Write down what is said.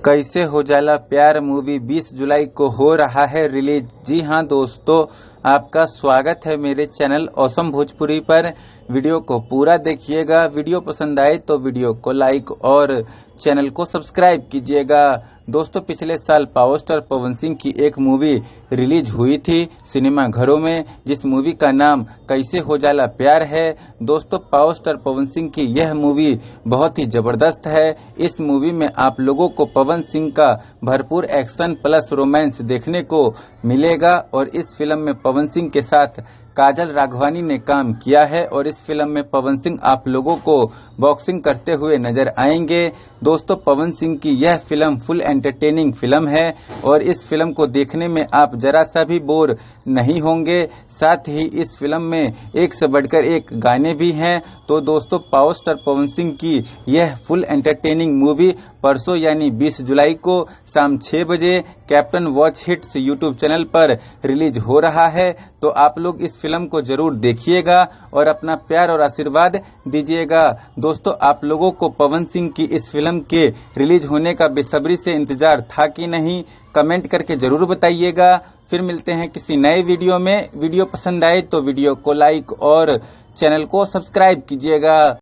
कैसे हो जाला प्यार मूवी 20 जुलाई को हो रहा है रिलीज। जी हाँ दोस्तों, आपका स्वागत है मेरे चैनल ऑसम भोजपुरी पर। वीडियो को पूरा देखिएगा। वीडियो पसंद आए तो वीडियो को लाइक और चैनल को सब्सक्राइब कीजिएगा। दोस्तों, पिछले साल पावर स्टार पवन सिंह की एक मूवी रिलीज हुई थी सिनेमा घरों में, जिस मूवी का नाम कैसे हो जाला प्यार है। दोस्तों, पावर स्टार पवन सिंह की यह मूवी बहुत ही जबरदस्त है। इस मूवी में आप लोगों को पवन सिंह का भरपूर एक्शन प्लस रोमांस देखने को मिलेगा और इस फिल्म में पवन सिंह के साथ काजल राघवानी ने काम किया है और इस फिल्म में पवन सिंह आप लोगों को बॉक्सिंग करते हुए नजर आएंगे। दोस्तों, पवन सिंह की यह फिल्म फुल एंटरटेनिंग फिल्म है और इस फिल्म को देखने में आप जरा सा भी बोर नहीं होंगे। साथ ही इस फिल्म में एक से बढ़कर एक गाने भी हैं। तो दोस्तों, पावर स्टार पवन सिंह की यह फुल एंटरटेनिंग मूवी परसों यानी 20 जुलाई को शाम 6 बजे captain watch hits YouTube channel पर रिलीज हो रहा है। तो आप लोग इस फिल्म को जरूर देखिएगा और अपना प्यार और आशीर्वाद दीजिएगा। दोस्तों, आप लोगों को पवन सिंह की इस फिल्म के रिलीज होने का बेसब्री से इंतजार था कि नहीं, कमेंट करके जरूर बताइएगा। फिर मिलते हैं किसी नए वीडियो में। वीडियो पसंद आए तो वीडियो को लाइक और चैनल को सब्सक्राइब कीजिएगा।